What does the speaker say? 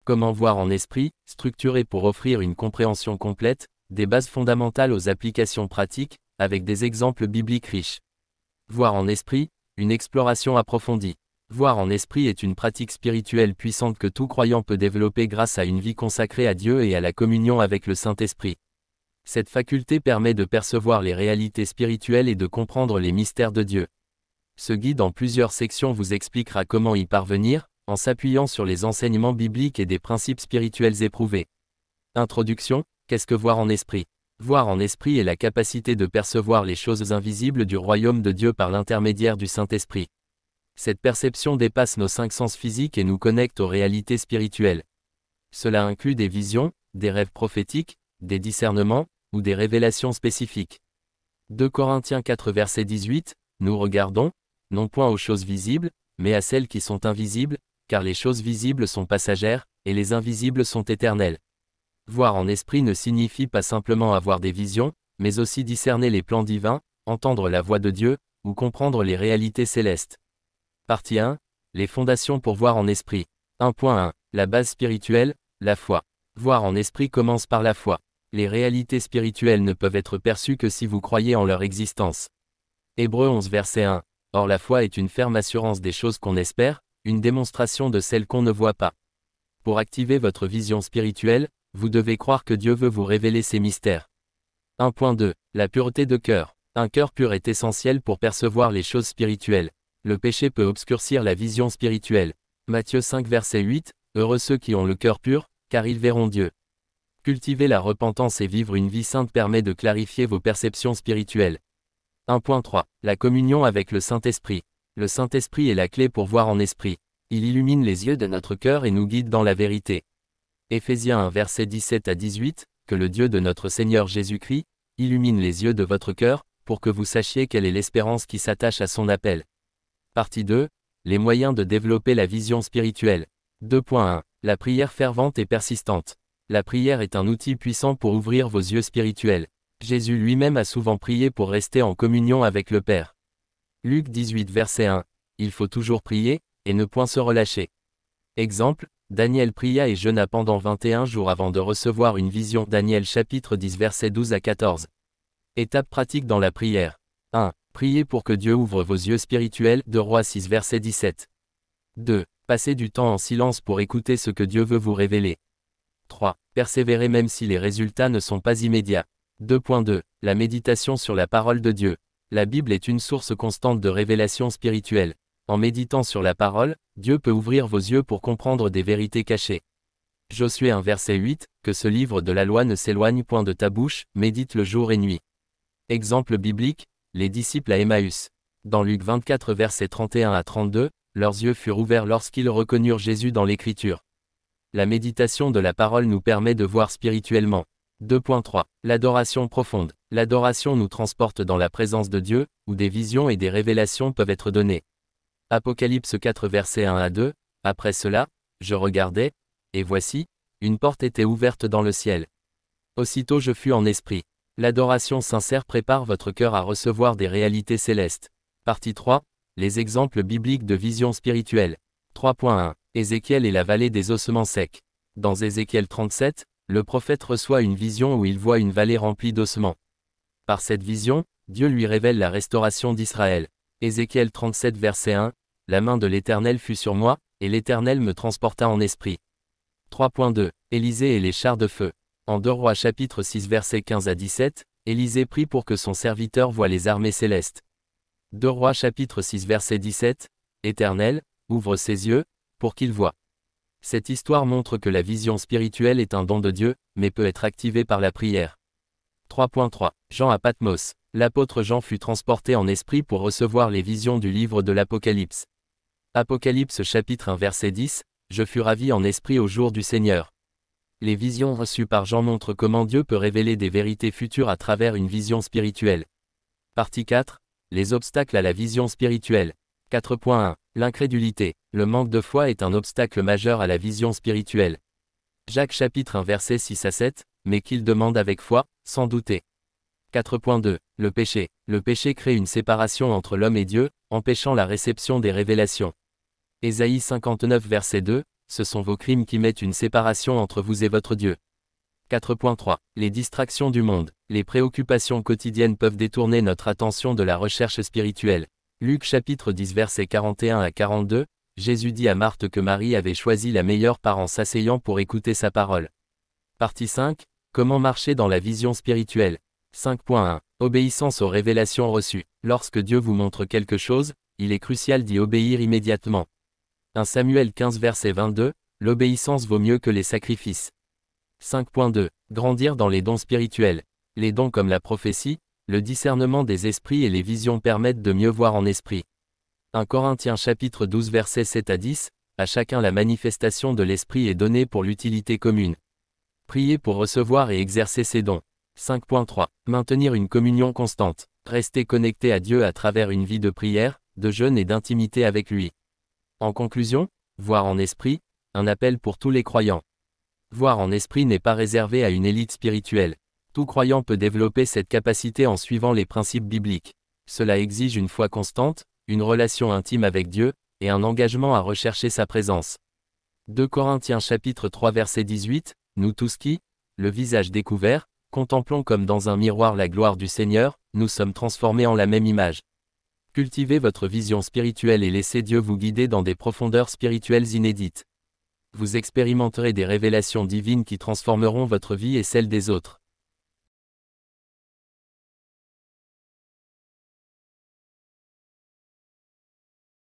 Comment voir en esprit, structuré pour offrir une compréhension complète, des bases fondamentales aux applications pratiques, avec des exemples bibliques riches. Voir en esprit, une exploration approfondie. Voir en esprit est une pratique spirituelle puissante que tout croyant peut développer grâce à une vie consacrée à Dieu et à la communion avec le Saint-Esprit. Cette faculté permet de percevoir les réalités spirituelles et de comprendre les mystères de Dieu. Ce guide en plusieurs sections vous expliquera comment y parvenir, en s'appuyant sur les enseignements bibliques et des principes spirituels éprouvés. Introduction, qu'est-ce que voir en esprit ? Voir en esprit est la capacité de percevoir les choses invisibles du royaume de Dieu par l'intermédiaire du Saint-Esprit. Cette perception dépasse nos 5 sens physiques et nous connecte aux réalités spirituelles. Cela inclut des visions, des rêves prophétiques, des discernements, ou des révélations spécifiques. 2 Corinthiens 4 verset 18, nous regardons, non point aux choses visibles, mais à celles qui sont invisibles, car les choses visibles sont passagères, et les invisibles sont éternelles. Voir en esprit ne signifie pas simplement avoir des visions, mais aussi discerner les plans divins, entendre la voix de Dieu, ou comprendre les réalités célestes. Partie 1. Les fondations pour voir en esprit. 1.1. La base spirituelle, la foi. Voir en esprit commence par la foi. Les réalités spirituelles ne peuvent être perçues que si vous croyez en leur existence. Hébreux 11 verset 1. Or la foi est une ferme assurance des choses qu'on espère, une démonstration de celles qu'on ne voit pas. Pour activer votre vision spirituelle, vous devez croire que Dieu veut vous révéler ses mystères. 1.2. La pureté de cœur. Un cœur pur est essentiel pour percevoir les choses spirituelles. Le péché peut obscurcir la vision spirituelle. Matthieu 5 verset 8. Heureux ceux qui ont le cœur pur, car ils verront Dieu. Cultiver la repentance et vivre une vie sainte permet de clarifier vos perceptions spirituelles. 1.3. La communion avec le Saint-Esprit. Le Saint-Esprit est la clé pour voir en esprit. Il illumine les yeux de notre cœur et nous guide dans la vérité. Éphésiens 1 verset 17 à 18, que le Dieu de notre Seigneur Jésus-Christ illumine les yeux de votre cœur, pour que vous sachiez quelle est l'espérance qui s'attache à son appel. Partie 2. Les moyens de développer la vision spirituelle. 2.1. La prière fervente et persistante. La prière est un outil puissant pour ouvrir vos yeux spirituels. Jésus lui-même a souvent prié pour rester en communion avec le Père. Luc 18 verset 1. Il faut toujours prier, et ne point se relâcher. Exemple, Daniel pria et jeûna pendant 21 jours avant de recevoir une vision. Daniel chapitre 10 verset 12 à 14. Étape pratique dans la prière. 1. Priez pour que Dieu ouvre vos yeux spirituels. 2 Rois 6 verset 17. 2. Passez du temps en silence pour écouter ce que Dieu veut vous révéler. 3. Persévérez même si les résultats ne sont pas immédiats. 2.2. La méditation sur la parole de Dieu. La Bible est une source constante de révélation spirituelle. En méditant sur la parole, Dieu peut ouvrir vos yeux pour comprendre des vérités cachées. Josué 1 verset 8, que ce livre de la loi ne s'éloigne point de ta bouche, médite le jour et nuit. Exemple biblique, les disciples à Emmaüs. Dans Luc 24 verset 31 à 32, leurs yeux furent ouverts lorsqu'ils reconnurent Jésus dans l'Écriture. La méditation de la parole nous permet de voir spirituellement. 2.3. L'adoration profonde. L'adoration nous transporte dans la présence de Dieu, où des visions et des révélations peuvent être données. Apocalypse 4 verset 1 à 2, après cela, je regardais, et voici, une porte était ouverte dans le ciel. Aussitôt je fus en esprit. L'adoration sincère prépare votre cœur à recevoir des réalités célestes. Partie 3. Les exemples bibliques de vision spirituelle. 3.1. Ézéchiel et la vallée des ossements secs. Dans Ézéchiel 37, le prophète reçoit une vision où il voit une vallée remplie d'ossements. Par cette vision, Dieu lui révèle la restauration d'Israël. Ézéchiel 37 verset 1, la main de l'Éternel fut sur moi, et l'Éternel me transporta en esprit. 3.2. Élisée et les chars de feu. En 2 Rois chapitre 6 verset 15 à 17, Élisée prie pour que son serviteur voie les armées célestes. 2 Rois chapitre 6 verset 17, Éternel, ouvre ses yeux, pour qu'il voie. Cette histoire montre que la vision spirituelle est un don de Dieu, mais peut être activée par la prière. 3.3. Jean à Patmos. L'apôtre Jean fut transporté en esprit pour recevoir les visions du livre de l'Apocalypse. Apocalypse chapitre 1 verset 10, je fus ravi en esprit au jour du Seigneur. Les visions reçues par Jean montrent comment Dieu peut révéler des vérités futures à travers une vision spirituelle. Partie 4. Les obstacles à la vision spirituelle. 4.1. L'incrédulité. Le manque de foi est un obstacle majeur à la vision spirituelle. Jacques chapitre 1 verset 6 à 7, mais qu'il demande avec foi, sans douter. 4.2. Le péché. Le péché crée une séparation entre l'homme et Dieu, empêchant la réception des révélations. Ésaïe 59 verset 2, ce sont vos crimes qui mettent une séparation entre vous et votre Dieu. 4.3. Les distractions du monde. Les préoccupations quotidiennes peuvent détourner notre attention de la recherche spirituelle. Luc chapitre 10 versets 41 à 42, Jésus dit à Marthe que Marie avait choisi la meilleure part en s'asseyant pour écouter sa parole. Partie 5. Comment marcher dans la vision spirituelle. 5.1. Obéissance aux révélations reçues. Lorsque Dieu vous montre quelque chose, il est crucial d'y obéir immédiatement. 1 Samuel 15 verset 22, l'obéissance vaut mieux que les sacrifices. 5.2. Grandir dans les dons spirituels. Les dons comme la prophétie, le discernement des esprits et les visions permettent de mieux voir en esprit. 1 Corinthiens chapitre 12 versets 7 à 10, à chacun la manifestation de l'esprit est donnée pour l'utilité commune. Priez pour recevoir et exercer ces dons. 5.3. Maintenir une communion constante. Rester connecté à Dieu à travers une vie de prière, de jeûne et d'intimité avec lui. En conclusion, voir en esprit, un appel pour tous les croyants. Voir en esprit n'est pas réservé à une élite spirituelle. Tout croyant peut développer cette capacité en suivant les principes bibliques. Cela exige une foi constante, une relation intime avec Dieu, et un engagement à rechercher sa présence. 2 Corinthiens chapitre 3 verset 18, nous tous qui, le visage découvert, contemplons comme dans un miroir la gloire du Seigneur, nous sommes transformés en la même image. Cultivez votre vision spirituelle et laissez Dieu vous guider dans des profondeurs spirituelles inédites. Vous expérimenterez des révélations divines qui transformeront votre vie et celle des autres.